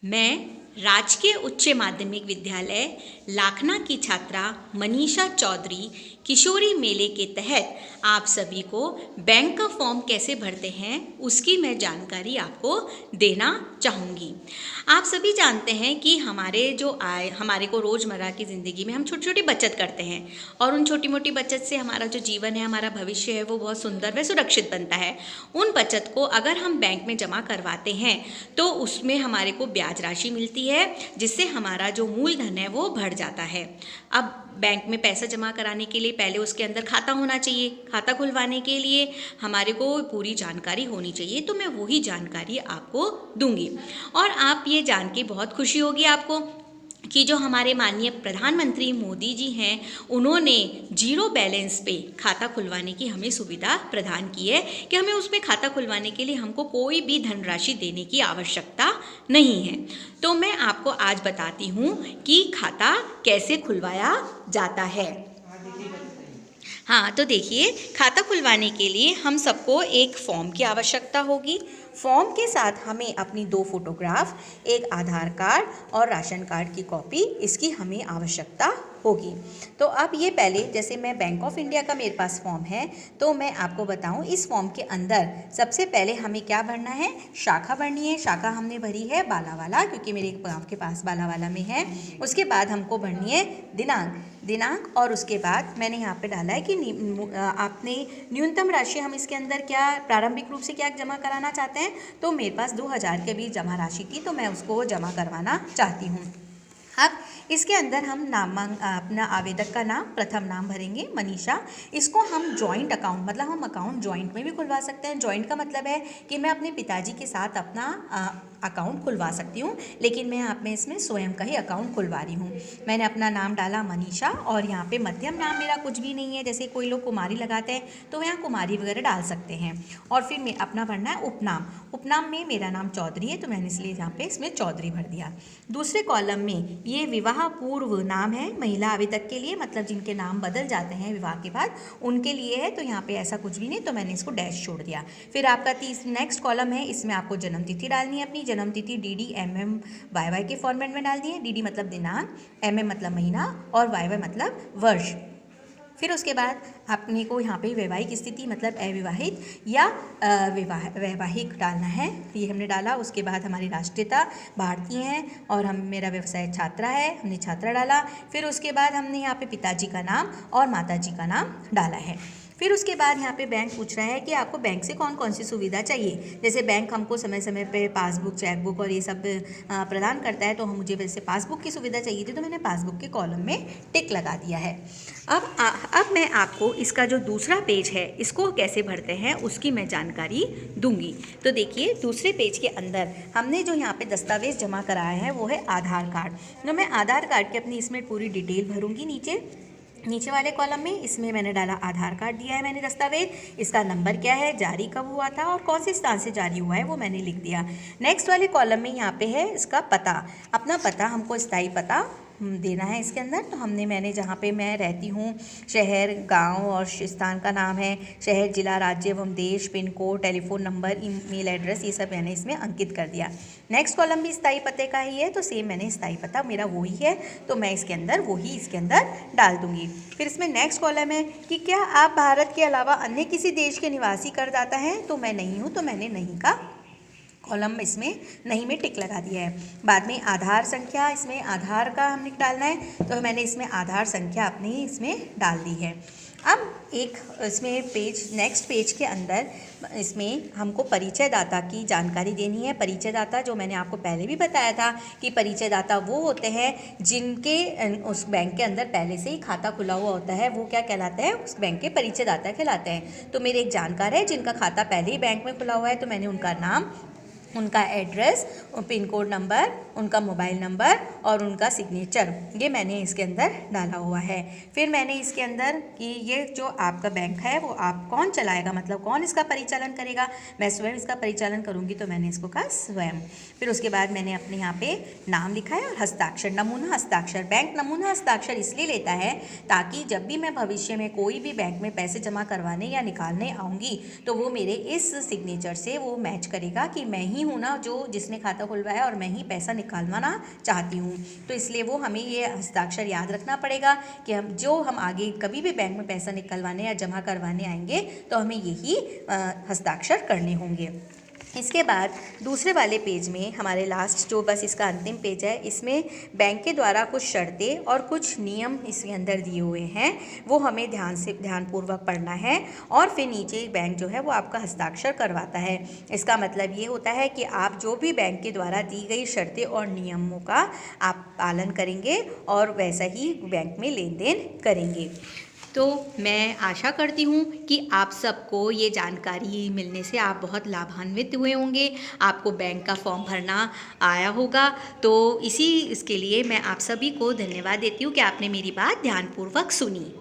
मैं राजकीय उच्च माध्यमिक विद्यालय लाखना की छात्रा मनीषा चौधरी किशोरी मेले के तहत आप सभी को बैंक का फॉर्म कैसे भरते हैं उसकी मैं जानकारी आपको देना चाहूँगी। आप सभी जानते हैं कि हमारे को रोज़मर्रा की ज़िंदगी में हम छोटी छोटी बचत करते हैं और उन छोटी मोटी बचत से हमारा जो जीवन है, हमारा भविष्य है, वो बहुत सुंदर व सुरक्षित बनता है। उन बचत को अगर हम बैंक में जमा करवाते हैं तो उसमें हमारे को ब्याज राशि मिलती है, जिससे हमारा जो मूलधन है वो बढ़ जाता है। अब बैंक में पैसा जमा कराने के लिए पहले उसके अंदर खाता होना चाहिए। खाता खुलवाने के लिए हमारे को पूरी जानकारी होनी चाहिए, तो मैं वही जानकारी आपको दूंगी और आप ये जान के बहुत खुशी होगी आपको कि जो हमारे माननीय प्रधानमंत्री मोदी जी हैं, उन्होंने जीरो बैलेंस पे खाता खुलवाने की हमें सुविधा प्रदान की है कि हमें उसमें खाता खुलवाने के लिए हमको कोई भी धनराशि देने की आवश्यकता नहीं है। तो मैं आपको आज बताती हूँ कि खाता कैसे खुलवाया जाता है। हाँ, तो देखिए, खाता खुलवाने के लिए हम सबको एक फॉर्म की आवश्यकता होगी। फॉर्म के साथ हमें अपनी 2 फोटोग्राफ, एक आधार कार्ड और राशन कार्ड की कॉपी, इसकी हमें आवश्यकता होगी। तो अब ये पहले, जैसे मैं बैंक ऑफ इंडिया का मेरे पास फॉर्म है, तो मैं आपको बताऊं, इस फॉर्म के अंदर सबसे पहले हमें क्या भरना है, शाखा भरनी है। शाखा हमने भरी है बालावाला, क्योंकि मेरे गाँव के पास बालावाला में है। उसके बाद हमको भरनी है दिनांक और उसके बाद मैंने यहाँ पे डाला है कि आपने न्यूनतम राशि हम इसके अंदर क्या प्रारंभिक रूप से क्या जमा कराना चाहते हैं। तो मेरे पास 2000 के बीच जमा राशि थी, तो मैं उसको जमा करवाना चाहती हूँ। अब इसके अंदर हम अपना आवेदक का नाम, प्रथम नाम भरेंगे मनीषा। इसको हम जॉइंट अकाउंट, मतलब हम अकाउंट जॉइंट में भी खुलवा सकते हैं। जॉइंट का मतलब है कि मैं अपने पिताजी के साथ अपना अकाउंट खुलवा सकती हूँ, लेकिन मैं आप में इसमें स्वयं का ही अकाउंट खुलवा रही हूँ। मैंने अपना नाम डाला मनीषा और यहाँ पे मध्यम नाम मेरा कुछ भी नहीं है, जैसे कोई लोग कुमारी लगाते हैं तो यहाँ कुमारी वगैरह डाल सकते हैं। और फिर मैं अपना भरना है उपनाम में मेरा नाम चौधरी है, तो मैंने इसलिए यहाँ पे इसमें चौधरी भर दिया। दूसरे कॉलम में ये विवाह पूर्व नाम है महिला आवेदक के लिए, मतलब जिनके नाम बदल जाते हैं विवाह के बाद, उनके लिए है, तो यहाँ पे ऐसा कुछ भी नहीं, तो मैंने इसको डैश छोड़ दिया। फिर आपका नेक्स्ट कॉलम है, इसमें आपको जन्म तिथि डालनी है। अपनी जन्म तिथि DD MM YY के फॉर्मेट में डाल दी है। DD मतलब दिनांक, MM मतलब महीना और YY मतलब वर्ष। फिर उसके बाद अपने को यहाँ पे वैवाहिक स्थिति मतलब अविवाहित या वैवाहिक डालना है, ये हमने डाला। उसके बाद हमारी राष्ट्रीयता भारतीय है और मेरा व्यवसाय छात्रा है, हमने छात्रा डाला। फिर उसके बाद हमने यहाँ पे पिताजी का नाम और माताजी का नाम डाला है। फिर उसके बाद यहाँ पे बैंक पूछ रहा है कि आपको बैंक से कौन कौन सी सुविधा चाहिए। जैसे बैंक हमको समय समय पे पासबुक, चेकबुक और ये सब प्रदान करता है, तो मुझे वैसे पासबुक की सुविधा चाहिए थी, तो मैंने पासबुक के कॉलम में टिक लगा दिया है। अब मैं आपको इसका जो दूसरा पेज है, इसको कैसे भरते हैं उसकी मैं जानकारी दूंगी। तो देखिए, दूसरे पेज के अंदर हमने जो यहाँ पे दस्तावेज़ जमा कराया है वो है आधार कार्ड। तो मैं आधार कार्ड की अपनी इसमें पूरी डिटेल भरूंगी। नीचे वाले कॉलम में इसमें मैंने डाला आधार कार्ड दिया है मैंने दस्तावेज, इसका नंबर क्या है, जारी कब हुआ था और कौन से स्थान से जारी हुआ है वो मैंने लिख दिया। नेक्स्ट वाले कॉलम में यहाँ पे है इसका पता, अपना पता हमको स्थायी पता देना है इसके अंदर। तो मैंने जहाँ पे मैं रहती हूँ, शहर, गांव और स्थान का नाम है, शहर, जिला, राज्य एवं देश, pin code, telephone number, email address, ये सब मैंने इसमें अंकित कर दिया। नेक्स्ट कॉलम भी स्थायी पते का ही है, तो सेम मैंने स्थायी पता मेरा वही है, तो मैं इसके अंदर डाल दूंगी। फिर इसमें नेक्स्ट कॉलम है कि क्या आप भारत के अलावा अन्य किसी देश के निवासी करदाता हैं, तो मैं नहीं हूँ, तो मैंने नहीं का कॉलम इसमें नहीं में टिक लगा दिया है। बाद में आधार संख्या, इसमें आधार का हमने डालना है, तो मैंने इसमें आधार संख्या अपनी इसमें डाल दी है। अब एक इसमें नेक्स्ट पेज के अंदर इसमें हमको परिचयदाता की जानकारी देनी है। परिचयदाता, जो मैंने आपको पहले भी बताया था कि परिचयदाता वो होते हैं जिनके उस बैंक के अंदर पहले से ही खाता खुला हुआ होता है, वो क्या कहलाते हैं, उस बैंक के परिचयदाता कहलाते हैं। तो मेरे एक जानकार है जिनका खाता पहले ही बैंक में खुला हुआ है, तो मैंने उनका नाम, उनका एड्रेस, पिन कोड नंबर, उनका मोबाइल नंबर और उनका सिग्नेचर, ये मैंने इसके अंदर डाला हुआ है। फिर मैंने इसके अंदर कि ये जो आपका बैंक है वो आप कौन चलाएगा, मतलब कौन इसका परिचालन करेगा, मैं स्वयं इसका परिचालन करूँगी, तो मैंने इसको कहा स्वयं। फिर उसके बाद मैंने अपने यहाँ पे नाम लिखा है और हस्ताक्षर, नमूना हस्ताक्षर। बैंक नमूना हस्ताक्षर इसलिए लेता है ताकि जब भी मैं भविष्य में कोई भी बैंक में पैसे जमा करवाने या निकालने आऊँगी, तो वो मेरे इस सिग्नेचर से वो मैच करेगा कि मैं ही हूँ ना जो जिसने खाता खुलवाया और मैं ही पैसा निकालवाना चाहती हूँ। तो इसलिए वो हमें ये हस्ताक्षर याद रखना पड़ेगा कि हम आगे कभी भी बैंक में पैसा निकलवाने या जमा करवाने आएंगे तो हमें यही हस्ताक्षर करने होंगे। इसके बाद दूसरे वाले पेज में हमारे लास्ट जो बस इसका अंतिम पेज है, इसमें बैंक के द्वारा कुछ शर्तें और कुछ नियम इसके अंदर दिए हुए हैं, वो हमें ध्यानपूर्वक पढ़ना है। और फिर नीचे बैंक जो है वो आपका हस्ताक्षर करवाता है। इसका मतलब ये होता है कि आप जो भी बैंक के द्वारा दी गई शर्तें और नियमों का आप पालन करेंगे और वैसा ही बैंक में लेन देन करेंगे। तो मैं आशा करती हूँ कि आप सबको ये जानकारी मिलने से आप बहुत लाभान्वित हुए होंगे, आपको बैंक का फॉर्म भरना आया होगा। तो इसके लिए मैं आप सभी को धन्यवाद देती हूँ कि आपने मेरी बात ध्यानपूर्वक सुनी।